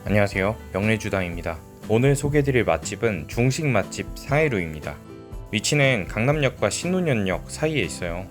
안녕하세요, 명례주당입니다. 오늘 소개해드릴 맛집은 중식 맛집 상해루입니다. 위치는 강남역과 신논현역 사이에 있어요.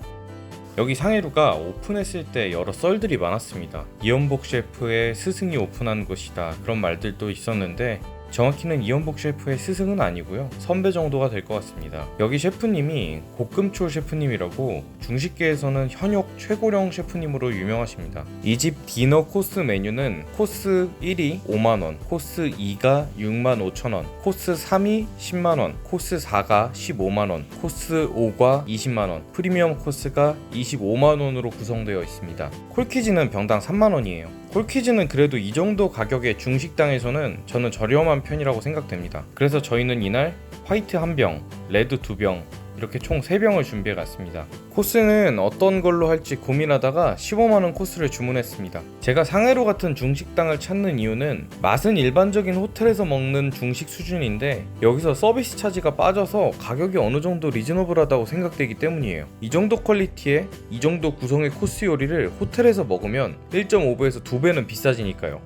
여기 상해루가 오픈했을 때 여러 썰들이 많았습니다. 이연복 셰프의 스승이 오픈한 곳이다, 그런 말들도 있었는데 정확히는 이연복 셰프의 스승은 아니고요, 선배 정도가 될 것 같습니다. 여기 셰프님이 고금초 셰프님이라고 중식계에서는 현역 최고령 셰프님으로 유명하십니다. 이 집 디너 코스 메뉴는 코스 1이 5만원, 코스 2가 6만 5천원, 코스 3이 10만원, 코스 4가 15만원, 코스 5가 20만원, 프리미엄 코스가 25만원으로 구성되어 있습니다. 콜키즈는 병당 3만원이에요. 콜키즈는 그래도 이 정도 가격의 중식당에서는 저는 저렴한 편이라고 생각됩니다. 그래서 저희는 이날 화이트 1병, 레드 2병, 이렇게 총 3병을 준비해 갔습니다. 코스는 어떤 걸로 할지 고민하다가 15만원 코스를 주문했습니다. 제가 상해로 같은 중식당을 찾는 이유는 맛은 일반적인 호텔에서 먹는 중식 수준인데 여기서 서비스 차지가 빠져서 가격이 어느 정도 리즈너블하다고 생각되기 때문이에요. 이 정도 퀄리티에 이 정도 구성의 코스 요리를 호텔에서 먹으면 1.5배에서 2배는 비싸지니까요.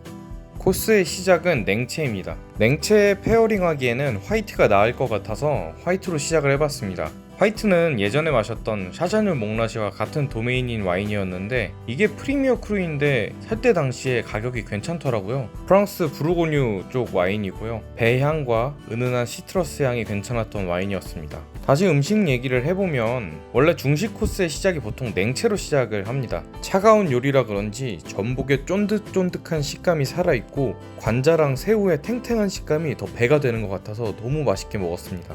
코스의 시작은 냉채입니다. 냉채 페어링 하기에는 화이트가 나을 것 같아서 화이트로 시작을 해봤습니다. 화이트는 예전에 마셨던 샤자뉴 몽라시와 같은 도메인인 와인이었는데 이게 프리미어 크루인데 살 때 당시에 가격이 괜찮더라고요. 프랑스 부르고뉴 쪽 와인이고요. 배향과 은은한 시트러스 향이 괜찮았던 와인이었습니다. 다시 음식 얘기를 해보면 원래 중식 코스의 시작이 보통 냉채로 시작을 합니다. 차가운 요리라 그런지 전복의 쫀득쫀득한 식감이 살아있고 관자랑 새우의 탱탱한 식감이 더 배가 되는 것 같아서 너무 맛있게 먹었습니다.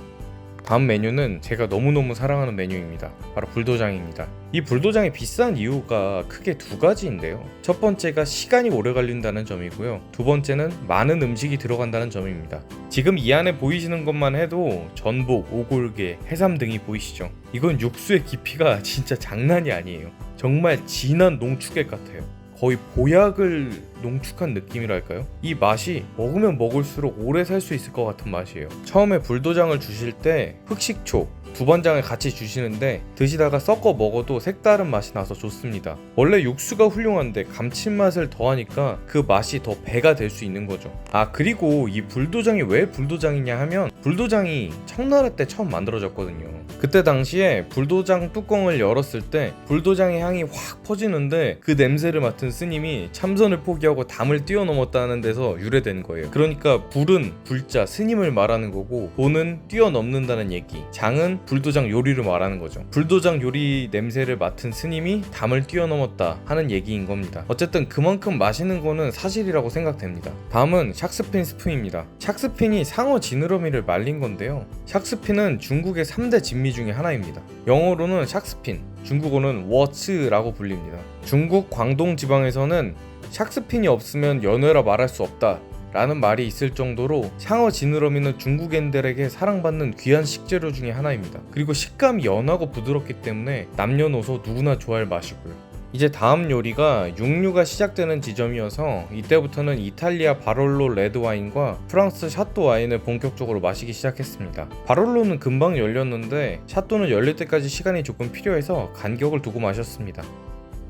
다음 메뉴는 제가 너무너무 사랑하는 메뉴입니다. 바로 불도장입니다. 이 불도장이 비싼 이유가 크게 두 가지인데요. 첫 번째가 시간이 오래 걸린다는 점이고요. 두 번째는 많은 음식이 들어간다는 점입니다. 지금 이 안에 보이시는 것만 해도 전복, 오골계, 해삼 등이 보이시죠? 이건 육수의 깊이가 진짜 장난이 아니에요. 정말 진한 농축액 같아요. 거의 보약을 농축한 느낌이랄까요? 이 맛이 먹으면 먹을수록 오래 살 수 있을 것 같은 맛이에요. 처음에 불도장을 주실 때 흑식초, 두반장을 같이 주시는데 드시다가 섞어 먹어도 색다른 맛이 나서 좋습니다. 원래 육수가 훌륭한데 감칠맛을 더하니까 그 맛이 더 배가 될 수 있는 거죠. 그리고 이 불도장이 왜 불도장이냐 하면 불도장이 청나라 때 처음 만들어졌거든요. 그때 당시에 불도장 뚜껑을 열었을 때 불도장의 향이 확 퍼지는데 그 냄새를 맡은 스님이 참선을 포기하고 담을 뛰어넘었다는 데서 유래된 거예요. 그러니까 불은 불자 스님을 말하는 거고 도는 뛰어넘는다는 얘기, 장은 불도장 요리를 말하는 거죠. 불도장 요리 냄새를 맡은 스님이 담을 뛰어넘었다 하는 얘기인 겁니다. 어쨌든 그만큼 맛있는 거는 사실이라고 생각됩니다. 다음은 샥스핀 스프입니다. 샥스핀이 상어 지느러미를 말린 건데요. 샥스핀은 중국의 3대 진미 중에 하나입니다. 영어로는 샥스핀, 중국어는 워츠라고 불립니다. 중국 광동 지방에서는 샥스핀이 없으면 연어라 말할 수 없다 라는 말이 있을 정도로 상어 지느러미는 중국인들에게 사랑받는 귀한 식재료 중에 하나입니다. 그리고 식감이 연하고 부드럽기 때문에 남녀노소 누구나 좋아할 맛이고요. 이제 다음 요리가 육류가 시작되는 지점이어서 이때부터는 이탈리아 바롤로 레드와인과 프랑스 샤또 와인을 본격적으로 마시기 시작했습니다. 바롤로는 금방 열렸는데 샤또는 열릴 때까지 시간이 조금 필요해서 간격을 두고 마셨습니다.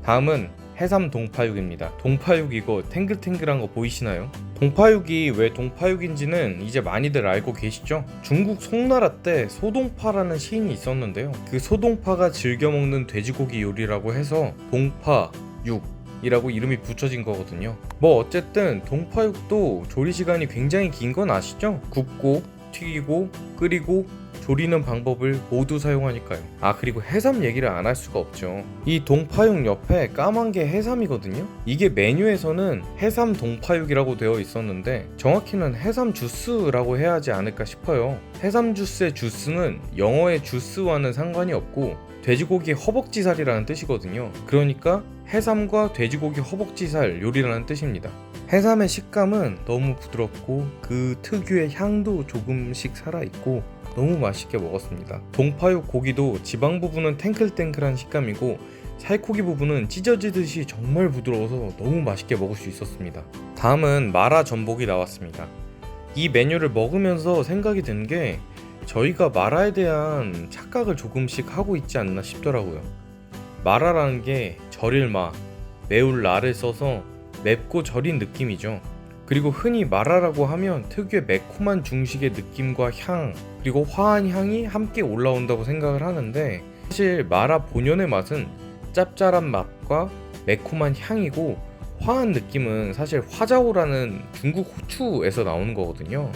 다음은 해삼 동파육입니다. 동파육 이거 탱글탱글한 거 보이시나요? 동파육이 왜 동파육인지는 이제 많이들 알고 계시죠? 중국 송나라 때 소동파라는 시인이 있었는데요. 그 소동파가 즐겨 먹는 돼지고기 요리라고 해서 동파육 이라고 이름이 붙여진 거거든요. 어쨌든 동파육도 조리 시간이 굉장히 긴 건 아시죠? 굽고 튀기고 끓이고 조리는 방법을 모두 사용하니까요. 그리고 해삼 얘기를 안 할 수가 없죠. 이 동파육 옆에 까만 게 해삼이거든요. 이게 메뉴에서는 해삼 동파육이라고 되어 있었는데 정확히는 해삼 주스라고 해야 하지 않을까 싶어요. 해삼 주스의 주스는 영어의 주스와는 상관이 없고 돼지고기 허벅지살이라는 뜻이거든요. 그러니까 해삼과 돼지고기 허벅지살 요리라는 뜻입니다. 해삼의 식감은 너무 부드럽고 그 특유의 향도 조금씩 살아있고 너무 맛있게 먹었습니다. 동파육 고기도 지방 부분은 탱글탱글한 식감이고 살코기 부분은 찢어지듯이 정말 부드러워서 너무 맛있게 먹을 수 있었습니다. 다음은 마라 전복이 나왔습니다. 이 메뉴를 먹으면서 생각이 든 게 저희가 마라에 대한 착각을 조금씩 하고 있지 않나 싶더라고요. 마라라는 게 절일 마, 매울 라를 써서 맵고 절인 느낌이죠. 그리고 흔히 마라라고 하면 특유의 매콤한 중식의 느낌과 향, 그리고 화한 향이 함께 올라온다고 생각을 하는데, 사실 마라 본연의 맛은 짭짤한 맛과 매콤한 향이고, 화한 느낌은 사실 화자오라는 중국 호추에서 나오는 거거든요.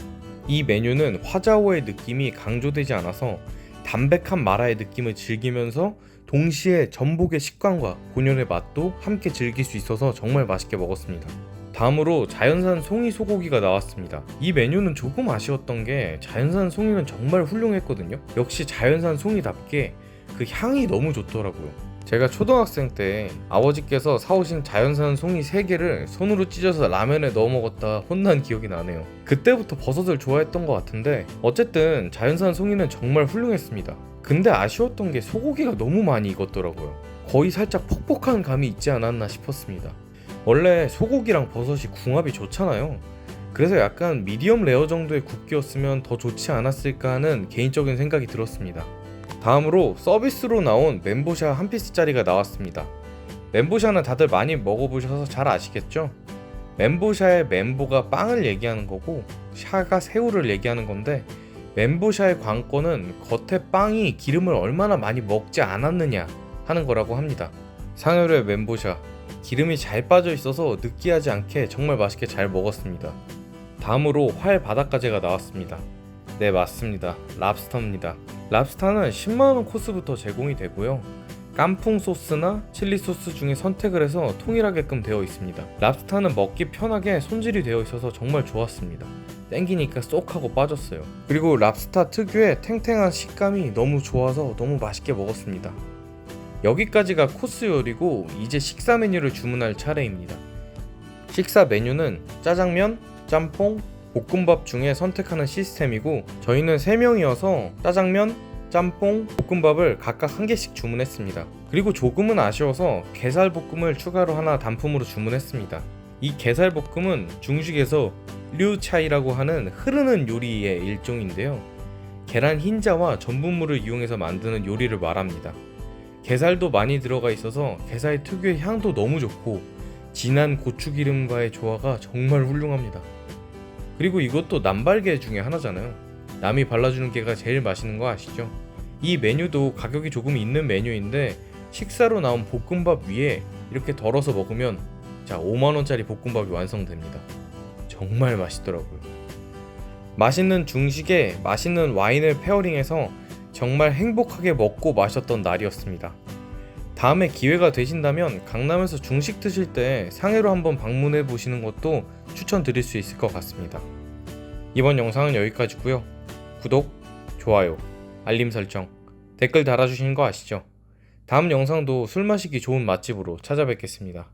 이 메뉴는 화자오의 느낌이 강조되지 않아서 담백한 마라의 느낌을 즐기면서 동시에 전복의 식감과 본연의 맛도 함께 즐길 수 있어서 정말 맛있게 먹었습니다. 다음으로 자연산 송이 소고기가 나왔습니다. 이 메뉴는 조금 아쉬웠던 게 자연산 송이는 정말 훌륭했거든요. 역시 자연산 송이답게 그 향이 너무 좋더라고요. 제가 초등학생 때 아버지께서 사오신 자연산 송이 3개를 손으로 찢어서 라면에 넣어 먹었다 혼난 기억이 나네요. 그때부터 버섯을 좋아했던 것 같은데, 어쨌든 자연산 송이는 정말 훌륭했습니다. 근데 아쉬웠던 게 소고기가 너무 많이 익었더라고요. 거의 살짝 퍽퍽한 감이 있지 않았나 싶었습니다. 원래 소고기랑 버섯이 궁합이 좋잖아요. 그래서 약간 미디엄 레어 정도의 굵기였으면 더 좋지 않았을까 하는 개인적인 생각이 들었습니다. 다음으로 서비스로 나온 멘보샤 한 피스짜리가 나왔습니다. 멘보샤는 다들 많이 먹어보셔서 잘 아시겠죠? 멘보샤의 멘보가 빵을 얘기하는 거고, 샤가 새우를 얘기하는 건데, 멘보샤의 관건은 겉에 빵이 기름을 얼마나 많이 먹지 않았느냐 하는 거라고 합니다. 상해로의 멘보샤, 기름이 잘 빠져 있어서 느끼하지 않게 정말 맛있게 잘 먹었습니다. 다음으로 활 바닷가재가 나왔습니다. 네, 맞습니다. 랍스터입니다. 랍스타는 10만원 코스부터 제공이 되고요. 깐풍 소스나 칠리 소스 중에 선택을 해서 통일하게끔 되어 있습니다. 랍스타는 먹기 편하게 손질이 되어 있어서 정말 좋았습니다. 땡기니까 쏙 하고 빠졌어요. 그리고 랍스타 특유의 탱탱한 식감이 너무 좋아서 너무 맛있게 먹었습니다. 여기까지가 코스 요리고, 이제 식사 메뉴를 주문할 차례입니다. 식사 메뉴는 짜장면, 짬뽕, 볶음밥 중에 선택하는 시스템이고, 저희는 3명이어서 짜장면, 짬뽕, 볶음밥을 각각 한 개씩 주문했습니다. 그리고 조금은 아쉬워서 게살볶음을 추가로 하나 단품으로 주문했습니다. 이 게살볶음은 중식에서 류차이라고 하는 흐르는 요리의 일종인데요. 계란 흰자와 전분물을 이용해서 만드는 요리를 말합니다. 게살도 많이 들어가 있어서 게살 특유의 향도 너무 좋고, 진한 고추기름과의 조화가 정말 훌륭합니다. 그리고 이것도 남발게 중에 하나잖아요. 남이 발라주는 게가 제일 맛있는 거 아시죠? 이 메뉴도 가격이 조금 있는 메뉴인데, 식사로 나온 볶음밥 위에 이렇게 덜어서 먹으면 5만원짜리 볶음밥이 완성됩니다. 정말 맛있더라고요. 맛있는 중식에 맛있는 와인을 페어링해서 정말 행복하게 먹고 마셨던 날이었습니다. 다음에 기회가 되신다면 강남에서 중식 드실 때 상해로 한번 방문해 보시는 것도 추천드릴 수 있을 것 같습니다. 이번 영상은 여기까지고요. 구독, 좋아요, 알림 설정, 댓글 달아주시는 거 아시죠? 다음 영상도 술 마시기 좋은 맛집으로 찾아뵙겠습니다.